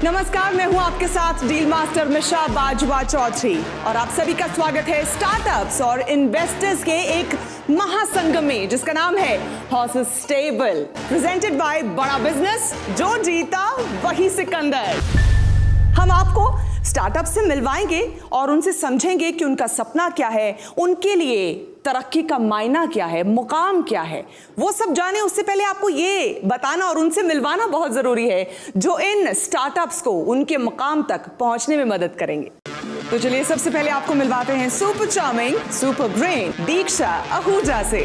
नमस्कार, मैं हूं आपके साथ डील मास्टर मिशा बाजवा चौधरी और आप सभी का स्वागत है स्टार्टअप्स और इन्वेस्टर्स के एक महासंगम में जिसका नाम है हॉर्सेस स्टेबल, प्रेजेंटेड बाय बड़ा बिजनेस। जो जीता वही सिकंदर। हम आपको स्टार्टअप से मिलवाएंगे और उनसे समझेंगे कि उनका सपना क्या है, उनके लिए तरक्की का मायना क्या है, मुकाम क्या है, वो सब जाने। उससे पहले आपको ये बताना और उनसे मिलवाना बहुत जरूरी है जो इन स्टार्टअप्स को उनके मुकाम तक पहुंचने में मदद करेंगे। तो चलिए सबसे पहले आपको मिलवाते हैं super charming, super brain Diksha Ahuja से।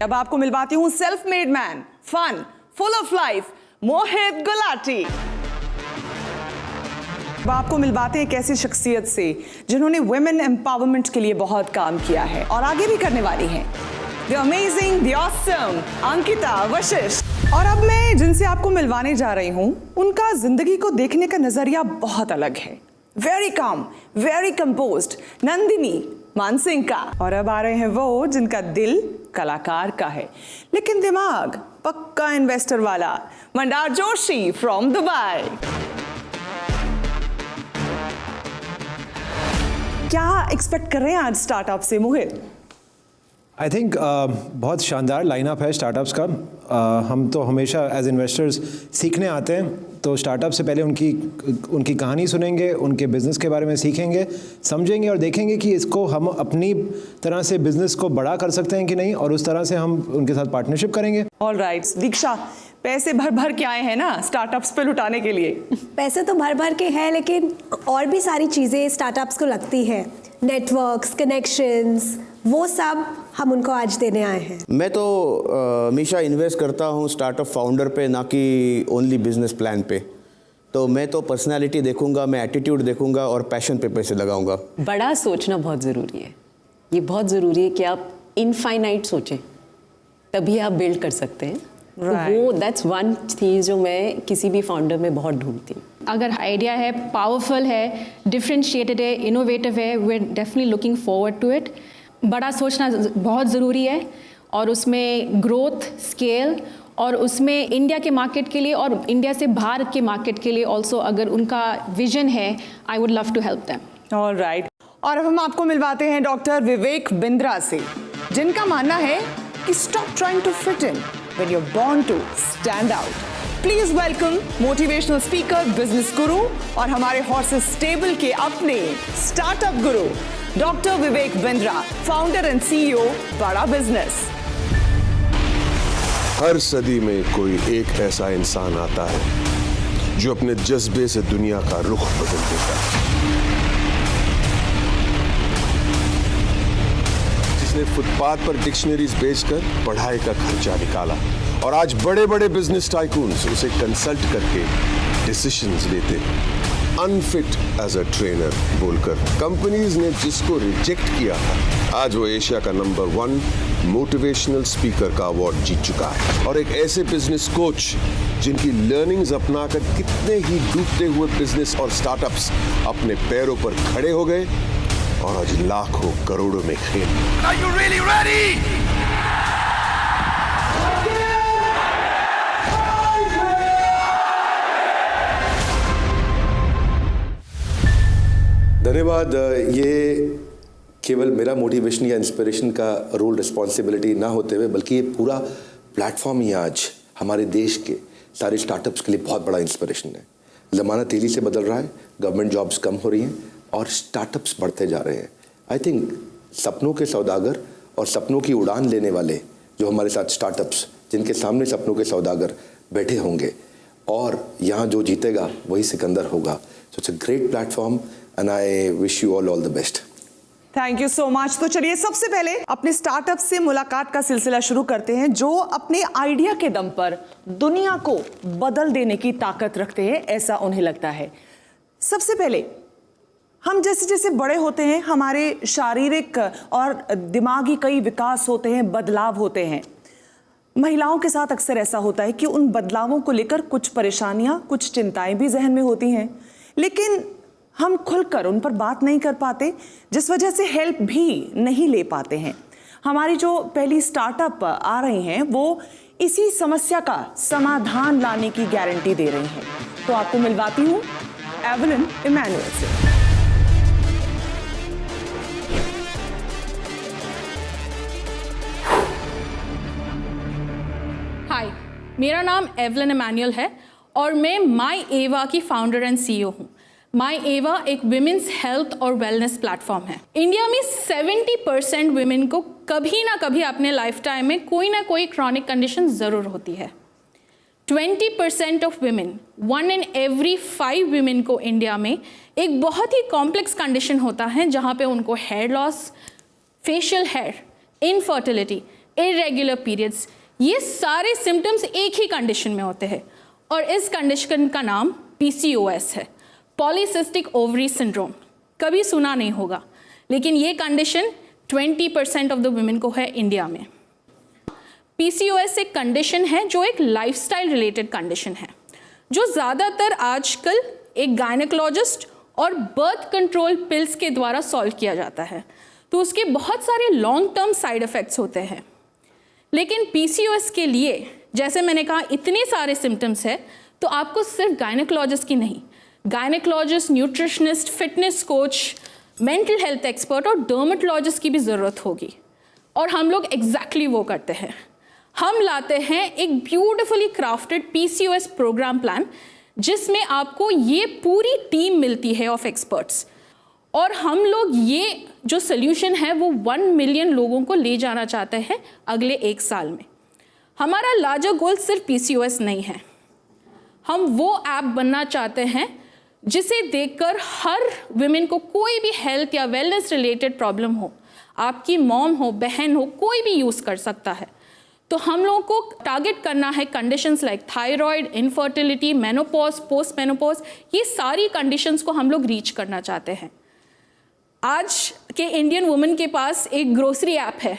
अब आपको मिलवाती हूं self made man, fun, full of life, Mohit Gulati. अब आपको मिलवाते हैं एक ऐसी शख्सियत से जिन्होंने वुमेन एम्पावरमेंट के लिए बहुत काम किया है और आगे भी करने वाली हैं। The amazing, the awesome Ankita Vashishtha. और अब मैं जिनसे आपको मिलवाने जा रही हूं उनका जिंदगी को देखने का नजरिया बहुत अलग है। Very calm, very composed, Nandini Mansingh का। और अब आ रहे हैं वो जिनका दिल कलाकार का है लेकिन दिमाग पक्का इन्वेस्टर वाला, मंदार जोशी फ्रॉम दुबई। क्या एक्सपेक्ट कर रहे हैं आज स्टार्टअप से मोहित? आई थिंक बहुत शानदार लाइनअप है स्टार्टअप्स का। हम तो हमेशा एज इन्वेस्टर्स सीखने आते हैं, तो स्टार्टअप से पहले उनकी कहानी सुनेंगे, उनके बिज़नेस के बारे में सीखेंगे, समझेंगे और देखेंगे कि इसको हम अपनी तरह से बिज़नेस को बड़ा कर सकते हैं कि नहीं, और उस तरह से हम उनके साथ पार्टनरशिप करेंगे। ऑल राइट दीक्षा, पैसे भर भर के आए हैं ना स्टार्टअप्स पे लुटाने के लिए? पैसे तो भर भर के हैं लेकिन और भी सारी चीज़ें स्टार्टअप्स को लगती है, नेटवर्क्स, कनेक्शंस, वो सब हम उनको आज देने आए हैं। मैं तो हमेशा इन्वेस्ट करता हूँ स्टार्टअप फाउंडर पे, ना कि ओनली बिजनेस प्लान पे। तो मैं तो पर्सनालिटी देखूंगा, मैं एटीट्यूड देखूंगा और पैशन पे पैसे लगाऊंगा। बड़ा सोचना बहुत ज़रूरी है। ये बहुत ज़रूरी है कि आप इनफाइनाइट सोचें, तभी आप बिल्ड कर सकते हैं। Right. वो दैट्स वन चीज़ जो मैं किसी भी फाउंडर में बहुत ढूंढती हूँ। अगर आइडिया है, पावरफुल है, डिफरेंशिएटेड है, इनोवेटिव है, we are definitely looking forward to it. बड़ा सोचना बहुत ज़रूरी है और उसमें ग्रोथ, स्केल और उसमें इंडिया के मार्केट के लिए और इंडिया से बाहर के मार्केट के लिए ऑल्सो अगर उनका विजन है, I would love to help them. All right. और अब हम आपको मिलवाते हैं डॉक्टर विवेक बिंद्रा से, जिनका मानना है कि stop trying to fit in when you're born to stand out. Please welcome motivational speaker, business guru और हमारे हॉर्सेस स्टेबल के अपने startup Guru doctor Vivek Bindra, founder and CEO बड़ा बिजनेस। हर सदी में कोई एक ऐसा इंसान आता है जो अपने जज्बे से दुनिया का रुख बदल देता है, जिसने फुटपाथ पर डिक्शनरीज बेचकर पढ़ाई का खर्चा निकाला और आज बड़े बड़े बिजनेस टाइकून्स उसे कंसल्ट करके डिसीजंस लेते हैं। अनफिट एज अ ट्रेनर बोलकर कंपनीज ने जिसको रिजेक्ट किया था, आज वो एशिया का नंबर 1 मोटिवेशनल स्पीकर का अवार्ड जीत चुका है। और एक ऐसे बिजनेस कोच जिनकी लर्निंग्स अपनाकर कितने ही डूबते हुए बिजनेस और स्टार्टअप्स अपने पैरों पर खड़े हो गए और आज लाखों करोड़ों में खेल। Are you really ready? धन्यवाद। ये केवल मेरा मोटिवेशन या इंस्पिरेशन का रोल रिस्पॉन्सिबिलिटी ना होते हुए बल्कि ये पूरा प्लेटफॉर्म ही आज हमारे देश के सारे स्टार्टअप्स के लिए बहुत बड़ा इंस्पिरेशन है। ज़माना तेज़ी से बदल रहा है, गवर्नमेंट जॉब्स कम हो रही हैं और स्टार्टअप्स बढ़ते जा रहे हैं। आई थिंक सपनों के सौदागर और सपनों की उड़ान लेने वाले जो हमारे साथ स्टार्टअप्स, जिनके सामने सपनों के सौदागर बैठे होंगे और यहाँ जो जीतेगा वही सिकंदर होगा। So it's a great platform and I wish you all the best. Thank you so much. तो चलिए सबसे पहले अपने स्टार्टअप से मुलाकात का सिलसिला शुरू करते हैं जो अपने आइडिया के दम पर दुनिया को बदल देने की ताकत रखते हैं, ऐसा उन्हें लगता है। सबसे पहले हम जैसे जैसे बड़े होते हैं हमारे शारीरिक और दिमागी कई विकास होते हैं, बदलाव होते हैं। महिलाओं के साथ अक्सर ऐसा होता है कि उन बदलावों को लेकर कुछ परेशानियां, कुछ चिंताएं भी जहन में होती हैं, लेकिन हम खुलकर उन पर बात नहीं कर पाते, जिस वजह से हेल्प भी नहीं ले पाते हैं। हमारी जो पहली स्टार्टअप आ रही हैं वो इसी समस्या का समाधान लाने की गारंटी दे रही हैं। तो आपको मिलवाती हूं एवलिन इमैनुअल से। हाय, मेरा नाम एवलिन इमैनुअल है और मैं माई एवा की फाउंडर एंड सीईओ हूँ। माई एवा एक विमेंस हेल्थ और वेलनेस प्लेटफॉर्म है। इंडिया में 70% विमेन को कभी ना कभी अपने लाइफ टाइम में कोई ना कोई क्रॉनिक कंडीशन ज़रूर होती है। 20% of women, 1 in every 5 women को इंडिया में एक बहुत ही कॉम्प्लेक्स कंडीशन होता है जहाँ पे उनको hair loss, facial hair, infertility, irregular periods, ये सारे सिम्टम्स एक ही कंडीशन में होते हैं और इस कंडीशन का नाम PCOS है, पॉलीसिस्टिक ओवरी सिंड्रोम। कभी सुना नहीं होगा, लेकिन ये कंडीशन 20% ऑफ द वुमेन को है इंडिया में। PCOS एक कंडीशन है जो एक लाइफस्टाइल रिलेटेड कंडीशन है, जो ज़्यादातर आजकल एक गायनेकोलॉजिस्ट और बर्थ कंट्रोल पिल्स के द्वारा सॉल्व किया जाता है। तो उसके बहुत सारे लॉन्ग टर्म साइड इफ़ेक्ट्स होते हैं। लेकिन PCOS के लिए, जैसे मैंने कहा, इतने सारे सिम्टम्स है, तो आपको सिर्फ गायनेकोलॉजिस्ट की नहीं, gynaecologist, nutritionist, fitness coach, mental health expert और डर्मेटोलॉजिस्ट की भी ज़रूरत होगी। और हम लोग एग्जैक्टली वो करते हैं। हम लाते हैं एक beautifully crafted PCOS program plan, जिसमें आपको ये पूरी टीम मिलती है ऑफ एक्सपर्ट्स। और हम लोग ये जो सोल्यूशन है वो 1 मिलियन लोगों को ले जाना चाहते हैं अगले 1 साल में। हमारा लार्जर गोल सिर्फ PCOS नहीं है, हम वो ऐप बनना चाहते हैं जिसे देखकर हर विमेन को कोई भी हेल्थ या वेलनेस रिलेटेड प्रॉब्लम हो, आपकी मॉम हो, बहन हो, कोई भी यूज़ कर सकता है। तो हम लोगों को टारगेट करना है conditions like thyroid, infertility, menopause, post menopause, ये सारी कंडीशंस को हम लोग रीच करना चाहते हैं। आज के इंडियन वुमेन के पास एक ग्रोसरी ऐप है,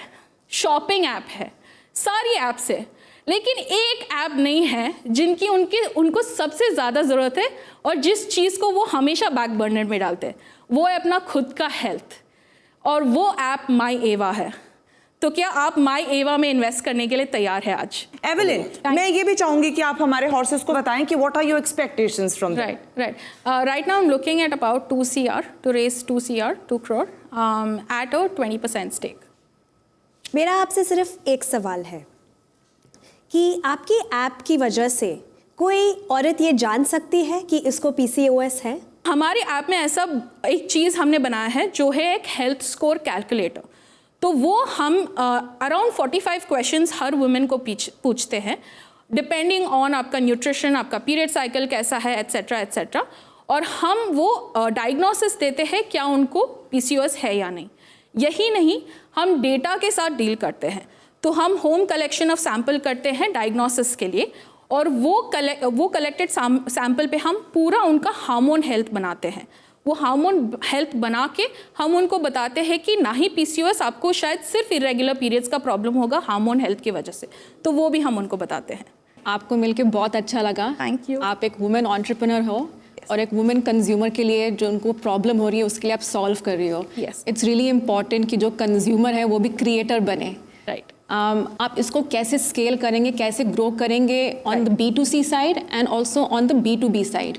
शॉपिंग ऐप है, सारी ऐप्स है, लेकिन एक ऐप नहीं है जिनकी उनको सबसे ज़्यादा ज़रूरत है और जिस चीज़ को वो हमेशा बैक बर्नर में डालते हैं, वो है अपना खुद का हेल्थ, और वो ऐप माई एवा है। तो क्या आप माई एवा में इन्वेस्ट करने के लिए तैयार है आज? एवलिन, मैं ये भी चाहूंगी कि आप हमारे हॉर्सेस को बताएं कि what are your expectations from them? Right now I'm looking at about 2 CR to raise 2 CR, 2 crore at a 20% stake. मेरा आपसे सिर्फ एक सवाल है कि आपकी ऐप की वजह से कोई औरत ये जान सकती है कि इसको PCOS है? हमारे ऐप में ऐसा एक चीज़ हमने बनाया है जो है एक हेल्थ स्कोर कैलकुलेटर। तो वो हम अराउंड 45 क्वेश्चंस हर वुमेन को पूछते हैं, डिपेंडिंग ऑन आपका न्यूट्रिशन, आपका पीरियड साइकिल कैसा है, एट्सेट्रा एट्सेट्रा, और हम वो डायग्नोसिस देते हैं क्या उनको PCOS है या नहीं। यही नहीं, हम डेटा के साथ डील करते हैं। तो हम होम कलेक्शन ऑफ सैंपल करते हैं डायग्नोसिस के लिए, और वो कलेक्टेड सैंपल पे हम पूरा उनका हार्मोन हेल्थ बनाते हैं। वो हार्मोन हेल्थ बना के हम उनको बताते हैं कि ना ही PCOS, आपको शायद सिर्फ इरेगुलर पीरियड्स का प्रॉब्लम होगा हार्मोन हेल्थ की वजह से, तो वो भी हम उनको बताते हैं। आपको मिलके बहुत अच्छा लगा। Thank you. आप एक वुमेन एंटरप्रेन्योर हो और एक वुमेन कंज्यूमर के लिए जो उनको प्रॉब्लम हो रही है उसके लिए आप सॉल्व कर रही हो। Yes. इट्स रियली इम्पॉर्टेंट कि जो कंज्यूमर है वो भी क्रिएटर बने। राइट। आप इसको कैसे स्केल करेंगे, कैसे ग्रो करेंगे on the B2C side and also on the B2B side?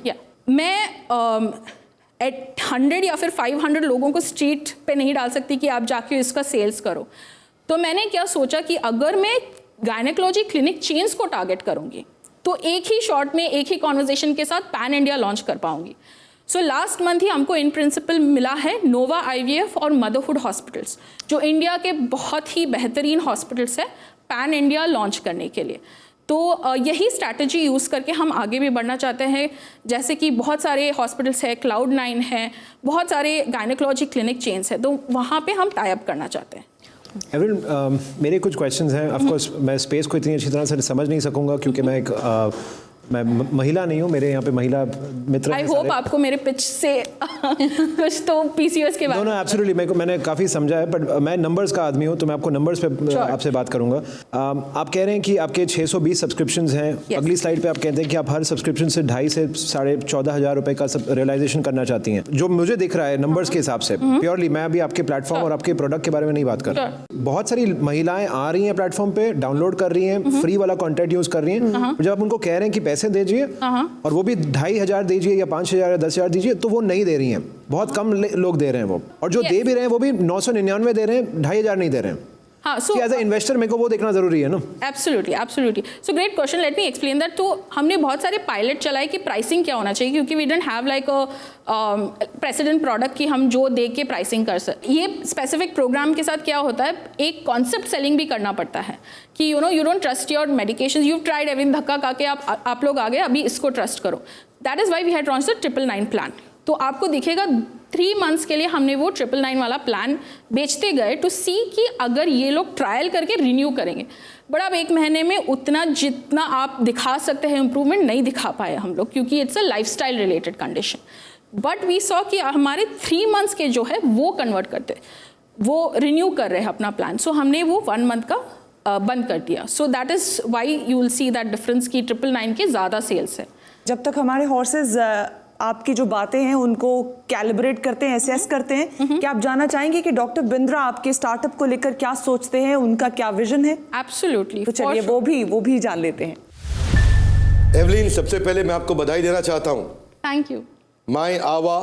मैं एट 100 या फिर 500 लोगों को स्ट्रीट पे नहीं डाल सकती कि आप जाके इसका सेल्स करो। तो मैंने क्या सोचा कि अगर मैं गायनेकोलॉजी क्लिनिक चेन्स को टारगेट करूंगी तो एक ही शॉट में, एक ही कॉन्वर्जेशन के साथ पैन इंडिया लॉन्च कर पाऊंगी। सो लास्ट मंथ ही हमको इन प्रिंसिपल मिला है नोवा IVF और मदरहुड हॉस्पिटल्स, जो इंडिया के बहुत ही बेहतरीन हॉस्पिटल्स है पैन इंडिया लॉन्च करने के लिए। तो यही स्ट्रैटेजी यूज़ करके हम आगे भी बढ़ना चाहते हैं। जैसे कि बहुत सारे हॉस्पिटल्स है, Cloud9 है, बहुत सारे गायनेकोलॉजी क्लिनिक चेन्स है, तो वहाँ पे हम टाई अप करना चाहते हैं। एवलिन, मेरे कुछ क्वेश्चंस हैं। ऑफ कोर्स मैं स्पेस को इतनी अच्छी तरह से समझ नहीं सकूंगा क्योंकि मैं एक मैं महिला नहीं हूँ, मेरे यहाँ पे महिला मित्र आई हैं होप सारे। आपको मेरे पिच से कुछ तो पीसीओएस के बारे में। एब्सोल्युटली मैंने काफ़ी समझा है, बट मैं नंबर्स का आदमी हूँ, तो मैं आपको नंबर्स पे आपसे बात करूंगा। आप कह रहे हैं कि आपके 620 सब्सक्रिप्शंस हैं। अगली स्लाइड पे आप कहते हैं कि आप हर सब्सक्रिप्शन से 2,500 से 14,500 रुपए का रियलाइजेशन करना चाहती हैं। जो मुझे दिख रहा है नंबर्स के हिसाब से, प्योरली मैं अभी आपके प्लेटफॉर्म और आपके प्रोडक्ट के बारे में नहीं बात कर रहा। बहुत सारी महिलाएं आ रही हैं प्लेटफॉर्म पे, डाउनलोड कर रही हैं, फ्री वाला कंटेंट यूज कर रही हैं। जब आप उनको कह रहे हैं कि पैसे दीजिए और वो भी 2,500 दीजिए या 5,000 या 10,000 दीजिए, तो वो नहीं दे रही हैं। बहुत कम लोग दे रहे हैं वो, और जो दे भी रहे हैं वो भी 999 दे रहे हैं, 2,500 नहीं दे रहे हैं। हाँ, so एज ए इन्वेस्टर मेरे को वो देखना जरूरी है ना। Absolutely so great question, let me explain that. तो हमने बहुत सारे पायलट चलाए कि प्राइसिंग क्या होना चाहिए, क्योंकि we don't have like a precedent product कि हम जो दे के प्राइसिंग कर सकते। ये स्पेसिफिक प्रोग्राम के साथ क्या होता है, एक कॉन्सेप्ट सेलिंग भी करना पड़ता है कि you don't trust your medication, you tried everything, धक्का खा के आप लोग आ गए, अभी इसको ट्रस्ट करो। That is why we had launched the 999 plan. तो आपको दिखेगा 3 मंथ्स के लिए हमने वो 999 वाला प्लान बेचते गए टू सी कि अगर ये लोग ट्रायल करके रिन्यू करेंगे। बट अब 1 महीने में उतना जितना आप दिखा सकते हैं इम्प्रूवमेंट नहीं दिखा पाए हम लोग, क्योंकि it's a lifestyle related condition. But we saw कि हमारे 3 मंथ्स के जो है वो कन्वर्ट करते, वो रिन्यू कर रहे हैं अपना प्लान। सो हमने वो 1 मंथ का बंद कर दिया। So that is why you will see that difference की 999 के ज़्यादा सेल्स है। जब तक हमारे हॉर्सेज आपकी जो बातें हैं उनको कैलिब्रेट करते हैं, असेस करते हैं, क्या आप जानना चाहेंगे कि डॉक्टर बिंद्रा आपके स्टार्टअप को लेकर क्या सोचते हैं, उनका क्या विजन है? एब्सोल्युटली। तो चलिए वो भी जान लेते हैं। एवलिन, सबसे पहले मैं आपको बधाई देना चाहता हूँ। Thank you. माय आवा,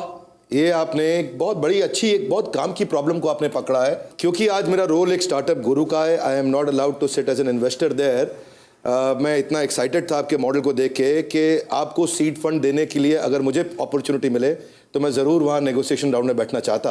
ये आपने एक बहुत बड़ी अच्छी, एक बहुत काम की प्रॉब्लम को आपने पकड़ा है, क्योंकि आज मेरा रोल एक स्टार्टअप गुरु का है। I am not allowed to sit as an investor there. मैं इतना एक्साइटेड था आपके मॉडल को देख के कि आपको सीड फंड देने के लिए अगर मुझे अपॉर्चुनिटी मिले तो मैं ज़रूर वहाँ नेगोशिएशन राउंड में बैठना चाहता,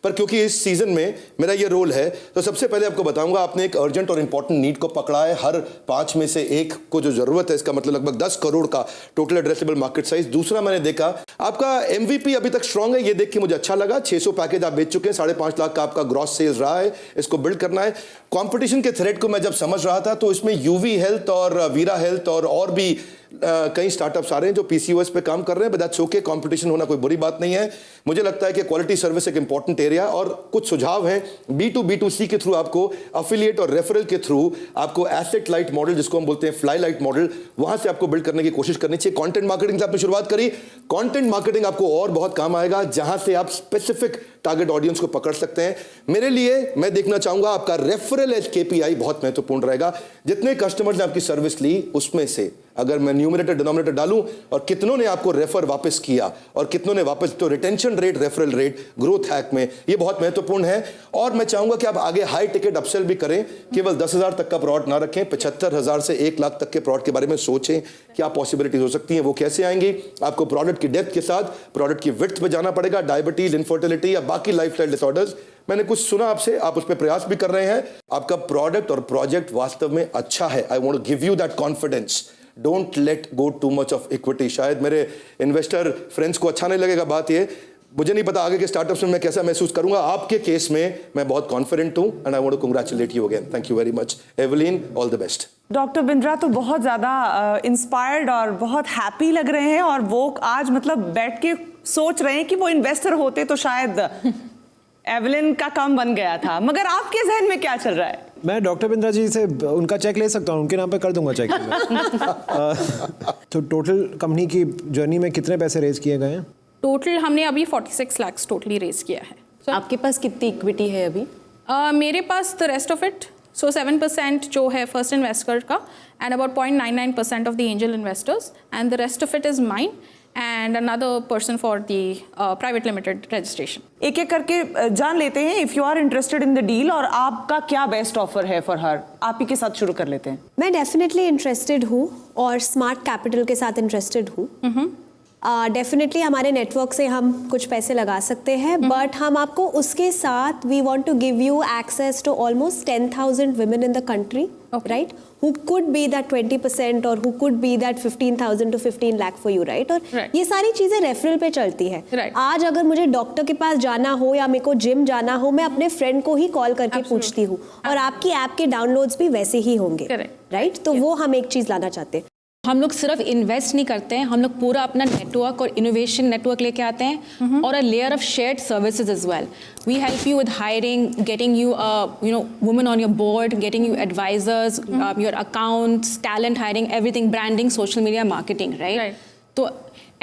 पर क्योंकि इस सीज़न में मेरा ये रोल है, तो सबसे पहले आपको बताऊंगा, आपने एक अर्जेंट और इंपॉर्टेंट नीड को पकड़ा है। हर 5 में से 1 को जो ज़रूरत है, इसका मतलब लगभग 10 करोड़ का टोटल एड्रेसेबल मार्केट साइज। दूसरा, मैंने देखा आपका MVP अभी तक स्ट्रांग है, ये देख के मुझे अच्छा लगा। 600 पैकेज आप बेच चुके हैं, 5.5 लाख का आपका ग्रॉस सेल्स रहा है, इसको बिल्ड करना है। कंपटीशन के थ्रेट को मैं जब समझ रहा था तो इसमें यूवी हेल्थ और वीरा हेल्थ और भी कई स्टार्टअप्स आ रहे हैं जो PCOS पे काम कर रहे हैं, बट दैट्स ओके। कंपटीशन होना कोई बुरी बात नहीं है। मुझे लगता है कि क्वालिटी सर्विस एक इंपॉर्टेंट एरिया, और कुछ सुझाव हैं B2B2C के थ्रू, आपको अफिलिएट और रेफरल के थ्रू आपको एसेट लाइट मॉडल, जिसको हम बोलते हैं फ्लाई लाइट मॉडल, वहां से आपको बिल्ड करने की कोशिश करनी चाहिए। कंटेंट मार्केटिंग से आपने शुरुआत करी, कंटेंट मार्केटिंग आपको और बहुत काम आएगा, जहां से आप स्पेसिफिक टारगेट ऑडियंस को पकड़ सकते हैं। मेरे लिए मैं देखना चाहूंगा आपका रेफरल एज KPI बहुत महत्वपूर्ण रहेगा। जितने कस्टमर्स ने आपकी सर्विस ली, उसमें से अगर मैं न्यूमरेटर डिनोमिनेटर डालूं और कितनों ने आपको रेफर वापस किया और कितनों ने वापस, तो retention rate, referral rate, growth hack में ये बहुत महत्वपूर्ण है। और मैं चाहूंगा कि आप आगे हाई टिकट अपसेल भी करें, केवल 10,000 तक का प्रोडक्ट ना रखें, 75,000 से 1 लाख तक के प्रोडक्ट के बारे में सोचें। क्या पॉसिबिलिटीज हो सकती हैं, वो कैसे आएंगी? आपको प्रोडक्ट की डेप्थ के साथ प्रोडक्ट की विड्थ पे जाना पड़ेगा। डायबिटीज, इनफर्टिलिटी या बाकी लाइफस्टाइल डिसऑर्डर्स, मैंने कुछ सुना आपसे, आप उस पर प्रयास भी कर रहे हैं। आपका प्रोडक्ट और प्रोजेक्ट वास्तव में अच्छा है। I want to give you that confidence. Don't let go too much of equity. शायद मेरे इन्वेस्टर फ्रेंड्स को अच्छा नहीं लगेगा बात ये, मुझे नहीं पता आगे के स्टार्टअप्स में मैं कैसा महसूस करूंगा। आपके केस में मैं बहुत कॉन्फिडेंट हूं, and I want to congratulate you again. Thank you very much Evelyn, all the best. Doctor Bindra तो बहुत ज़्यादा इंस्पायर्ड और बहुत हैप्पी लग रहे हैं, और वो आज मतलब बैठ के सोच रहे हैं कि वो इन्वेस्टर होते तो शायद एवलिन का काम बन गया था। मगर आपके जहन में क्या चल रहा है? मैं डॉक्टर बिंद्रा जी से उनका चेक ले सकता हूँ, उनके नाम पे कर दूंगा चेक। तो टोटल कंपनी की जर्नी में कितने पैसे रेज किए गए हैं? टोटल हमने अभी 46 लाख टोटली रेज किया है। आपके पास कितनी इक्विटी है अभी? मेरे पास द रेस्ट ऑफ इट, सो 7% जो है फर्स्ट इन्वेस्टर का, and about 0.99% of the angel investors, and the rest of it is mine and another person for the private limited registration. एक एक करके जान लेते हैं if you are interested in the deal, और आपका क्या बेस्ट ऑफर है फॉर हर। आप ही के साथ शुरू कर लेते हैं। मैं डेफिनेटली इंटरेस्टेड हूँ और स्मार्ट कैपिटल के साथ इंटरेस्टेड हूँ। डेफिनेटली हमारे नेटवर्क से हम कुछ पैसे लगा सकते हैं, बट हम आपको उसके साथ we want to give you access to almost 10,000 women in the country, right? Who could be that 20% or who could be that 15,000 to 15 lakh for you, right? और ये सारी चीजें रेफरल पे चलती है। आज अगर मुझे डॉक्टर के पास जाना हो या मेरे को जिम जाना हो, मैं अपने फ्रेंड को ही कॉल करके पूछती हूँ, और आपकी ऐप के डाउनलोड्स भी वैसे ही होंगे, राइट? तो वो हम एक चीज लाना चाहते हैं। हम लोग सिर्फ इन्वेस्ट नहीं करते हैं, हम लोग पूरा अपना नेटवर्क और इनोवेशन नेटवर्क लेके आते हैं और a layer of shared services as well. We help you with hiring, getting you women on your board, getting you advisors, your accounts, talent hiring, everything, branding, social media, marketing, right? तो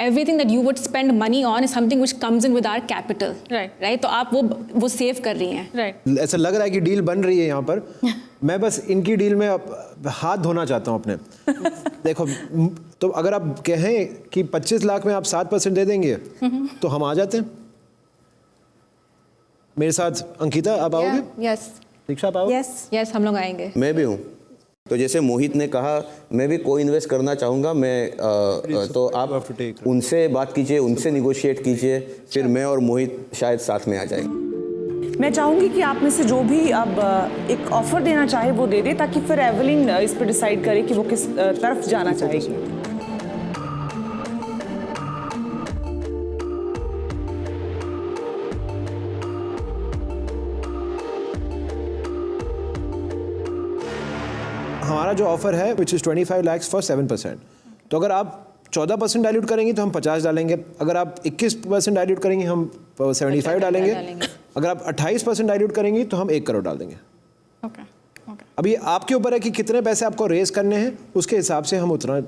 everything that you would spend money on is something which comes in with our capital, right? तो आप वो save कर रही हैं, right? ऐसा लग रहा है कि डील बन रही है यहाँ पर. मैं बस इनकी डील में हाथ धोना चाहता हूँ अपने. देखो, तो अगर आप कहें कि 25 लाख में आप 7% दे देंगे तो हम आ जाते हैं. मेरे साथ अंकिता, आप आओगे? यस. दीक्षा, आप आओगे? यस, हम लोग आएंगे. मैं भी हूँ. तो जैसे मोहित ने कहा, मैं भी को इन्वेस्ट करना चाहूँगा. मैं तो आप उनसे बात कीजिए, उनसे निगोशिएट कीजिए, फिर मैं और मोहित शायद साथ में आ जाएंगे. मैं चाहूंगी कि आप में से जो भी अब एक ऑफर देना चाहे वो दे दे, ताकि फिर एवलिन इस पर डिसाइड करे कि वो किस तरफ जाना चाहेगी. हमारा जो ऑफर है विच इज़ 25 lakhs फॉर 7%. तो अगर आप 14% डाइल्यूट करेंगे तो हम 50 डालेंगे. अगर आप 21% डाइल्यूट करेंगे हम 75 डालेंगे. अगर आप 28% डाइल्यूट करेंगी तो हम 1 करोड़ डाल देंगे. अभी आपके ऊपर है कि कितने पैसे आपको रेज करने हैं, उसके हिसाब से हम उतना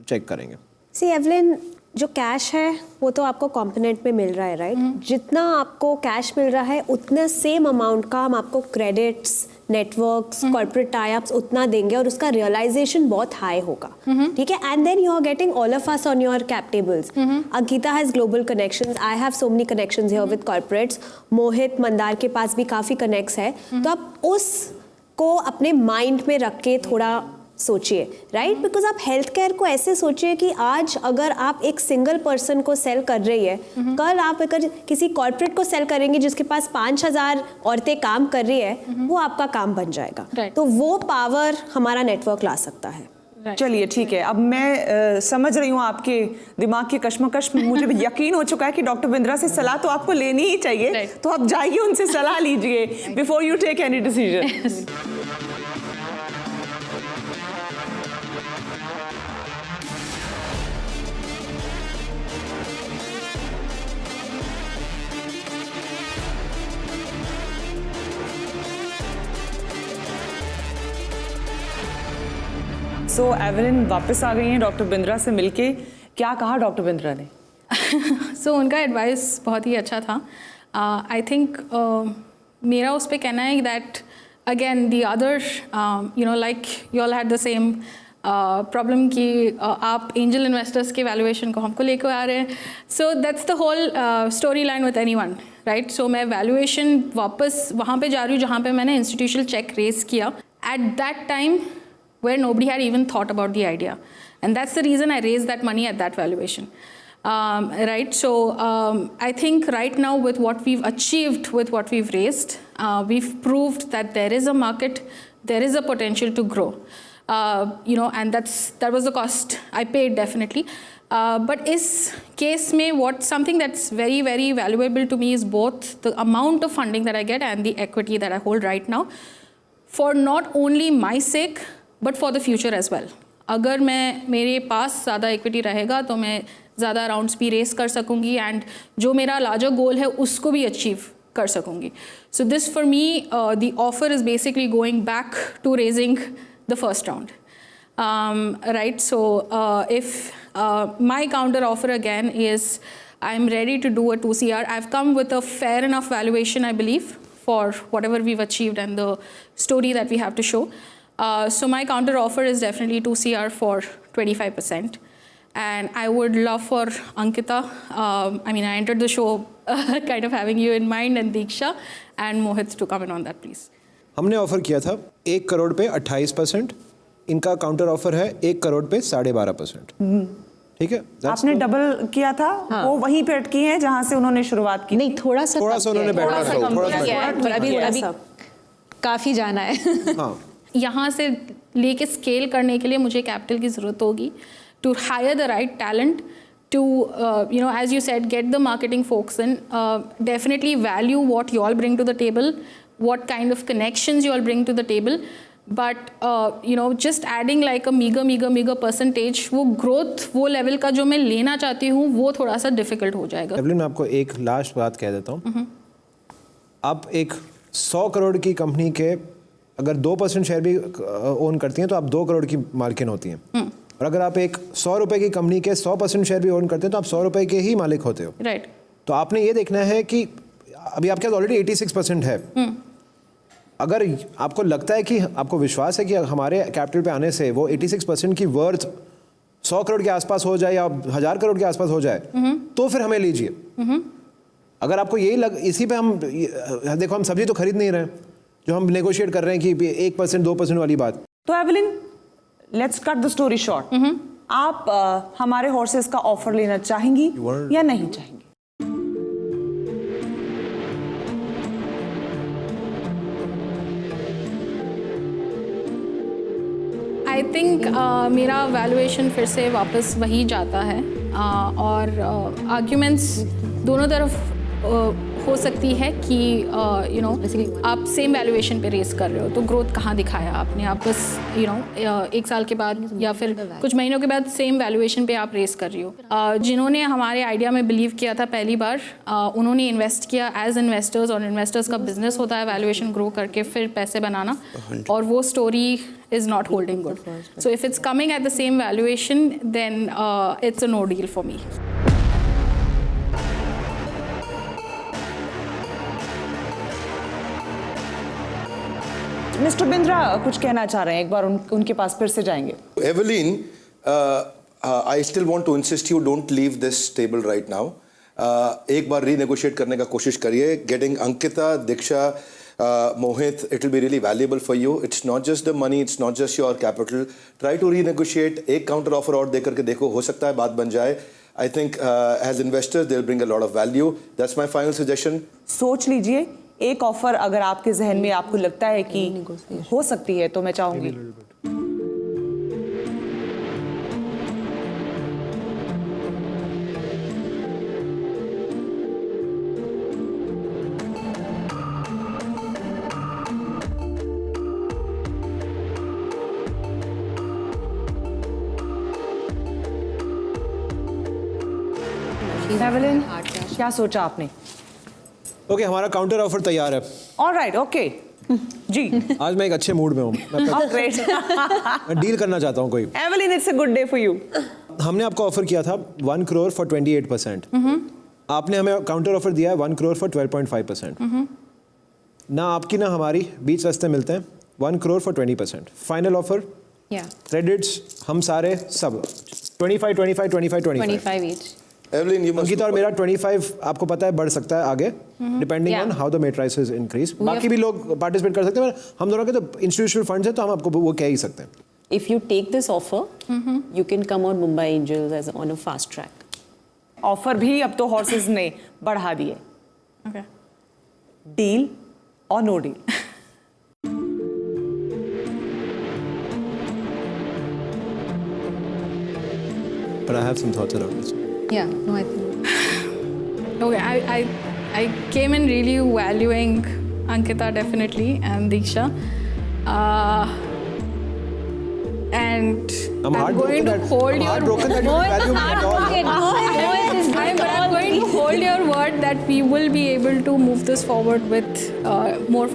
चेक करेंगे. सी एवलिन, जो कैश है वो तो आपको कॉम्पोनेंट में मिल रहा है, राइट? जितना आपको कैश मिल रहा है उतना सेम अमाउंट का हम आपको क्रेडिट्स, नेटवर्क्स, कॉर्पोरेट टाई-अप्स उतना देंगे और उसका रियलाइजेशन बहुत हाई होगा. ठीक है? And then you are getting all of us on your cap tables. Ankita has global connections, I have so many connections here with corporates. Mohit Mandar के पास भी काफ़ी कनेक्ट्स है. तो आप उसको अपने माइंड में रख के थोड़ा सोचिए, राइट? बिकॉज आप हेल्थ केयर को ऐसे सोचिए कि आज अगर आप एक सिंगल पर्सन को सेल कर रही है, कल आप अगर किसी कॉर्पोरेट को सेल करेंगे जिसके पास 5,000 औरतें काम कर रही है, वो आपका काम बन जाएगा. तो वो पावर हमारा नेटवर्क ला सकता है. चलिए ठीक है. अब मैं समझ रही हूँ आपके दिमाग की कश्मकश में. मुझे यकीन हो चुका है कि डॉक्टर बिंद्रा से सलाह तो आपको लेनी ही चाहिए. तो आप जाइए, उनसे सलाह लीजिए before you take any decision. So Evelyn वापस आ गई हैं डॉक्टर बिंद्रा से मिलके. क्या कहा डॉक्टर बिंद्रा ने? सो उनका एडवाइस बहुत ही अच्छा था. आई थिंक मेरा उस पर कहना है that again the other like you all had the same problem कि आप एंजल इन्वेस्टर्स के वैल्यूएशन को हमको लेकर आ रहे हैं. So that's the whole story line with anyone, right? So मैं वैल्यूएशन वापस वहाँ पे जा रही हूँ जहाँ पे मैंने इंस्टीट्यूशनल चेक रेज किया at that time where nobody had even thought about the idea. And that's the reason I raised that money at that valuation. Right? So I think right now with what we've achieved, with what we've raised, we've proved that there is a market, there is a potential to grow. And that was the cost I paid definitely. But is case mein something that's very, very valuable to me is both the amount of funding that I get and the equity that I hold right now, for not only my sake, but for the future as well. अगर मेरे पास ज़्यादा equity रहेगा तो मैं ज़्यादा rounds भी race कर सकूँगी and जो मेरा लार्जर गोल है उसको भी अचीव कर सकूँगी. So this for me the offer is basically going back to raising the first round. Right? So if my counter offer again is I am ready to do a 2CR. I have come with a fair enough valuation I believe for whatever we've achieved and the story that we have to show. So my counter offer is definitely 2CR for 25%. And I would love for Ankita, I entered the show kind of having you in mind, and Diksha and Mohit to comment on that, please. हमने offer किया था 1 करोड़ पे 28%. इनका counter offer है 1 करोड़ पे 12.5%. ठीक है? आपने डबल किया था. वो वहीं पे अटकी हैं जहाँ से उन्होंने शुरुआत की. नहीं, थोड़ा सा उन्होंने बैठा अभी काफ़ी जाना है. हाँ. यहाँ से लेके स्केल करने के लिए मुझे कैपिटल की ज़रूरत होगी to hire the right talent, to as you said, get the marketing folks in, definitely value what you all bring to the table, what kind of connections you all bring to the table, but you know just adding like a meagre percentage, वो growth वो level का जो मैं लेना चाहती हूँ वो थोड़ा सा डिफिकल्ट हो जाएगा। एवलिन, मैं आपको एक लास्ट बात कह देता हूँ। आप एक 100 करोड़ की कंपनी के अगर 2% शेयर भी ओन करती हैं तो आप 2 करोड़ की मालकिन होती हैं। और अगर आप एक 100 रुपए की कंपनी के 100% शेयर भी ओन करते हैं तो आप 100 रुपए के ही मालिक होते हो। राइट। तो आपने ये देखना है कि अभी आपके पास ऑलरेडी 86% है। अगर आपको लगता है कि आपको विश्वास है कि हमारे कैपिटल पे आने से वो 86% की वर्थ 100 करोड़ के आसपास हो जाए या 1000 करोड़ के आसपास हो जाए, तो फिर हमें लीजिए। अगर आपको यही इसी पे हम देखो, हम सब्जी तो खरीद नहीं रहे हैं, जो हम नेगोशिएट कर रहे हैं कि 1% 2% वाली बात। तो Evelyn, let's cut the story short. आप हमारे हॉर्सेस का ऑफर लेना चाहेंगी या नहीं चाहेंगी? आई थिंक मेरा वैल्यूएशन फिर से वापस वही जाता है, और आर्ग्यूमेंट्स दोनों तरफ हो सकती है कि यू नो आप सेम वैल्यूएशन पे रेस कर रहे हो, तो ग्रोथ कहाँ दिखाया आपने? आप बस यू नो 1 साल के बाद या फिर कुछ महीनों के बाद सेम वैल्यूएशन पे आप रेस कर रही हो। जिन्होंने हमारे आइडिया में बिलीव किया था पहली बार, उन्होंने इन्वेस्ट किया एज इन्वेस्टर्स, और इन्वेस्टर्स का बिजनेस होता है वैल्यूएशन ग्रो करके फिर पैसे बनाना, और वो story is not holding good. So if it's coming at the same valuation, then it's a no deal for me. Mister Bindra कुछ कहना चाह रहे हैं, एक बार उनके पास फिर से जाएंगे। Evelyn, I still want to insist you don't leave this table right now. एक बार रीनेगोशिएट करने का कोशिश करिए। Getting Ankita, Diksha, Mohit, it will be really valuable for you. It's not just the money, it's not just your capital. Try to renegotiate. एक counter offer और देकर के देखो, हो सकता है बात बन जाए। I think as investors they'll bring a lot of value. That's my final suggestion. सोच लीजिए, एक ऑफर अगर आपके जहन में आपको लगता है कि हो सकती है, तो मैं चाहूंगी। एवलिन, क्या सोचा आपने? ओके, हमारा काउंटर ऑफर तैयार है। ऑलराइट, ओके जी। आज मैं एक अच्छे मूड में हूँ, मैं डील करना चाहता हूँ कोई। Evelyn, it's a good day for you. हमने आपको ऑफर किया था 1 करोड़ फॉर 28%। आपने हमें काउंटर ऑफर दिया है 1 करोड़ फॉर 12.5%। ना आपकी ना हमारी बीच रास्ते मिलते हैं। 1 crore for 20%। Final offer, credits हम सारे सब 25 each. Evelyn, you must. Ankita और मेरा 25 आपको पता है बढ़ सकता है आगे, depending on how the metrics increase. बाकी भी लोग पार्टिसिपेट कर सकते हैं, हम दोनों के तो इंस्टीट्यूशनल फंड्स हैं, तो हम आपको वो कह ही सकते हैं। If you take this offer, you can come on Mumbai Angels as on a fast track. Offer भी अब तो हॉर्सेस ने बढ़ा दिए। Okay. डील और no deal? But I have some thoughts around this. Yeah, no, I think. Okay, I came in really valuing Ankita definitely and Diksha, and I'm going to hold your heartbroken that you value me at all. I'm going to hold your word that we will be able to move this forward with more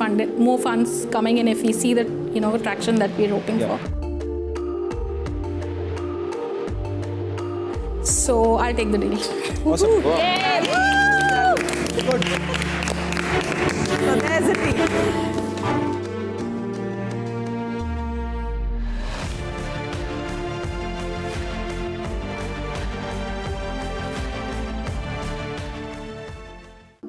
funds coming in if we see that traction that we're hoping for. So I'll take the deal. Awesome. Good. So there's a deal.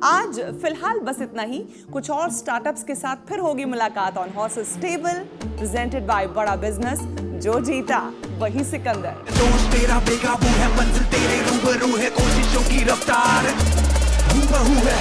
आज फिलहाल बस इतना ही। कुछ और startups के साथ फिर होगी मुलाकात on horses stable, presented by बड़ा बिजनेस। जो जीता वही सिकंदर। दोस्त तेरा बेकाबू है, मंजिल तेरे रूबरू है, कोशिशों की रफ्तार हूबहू है।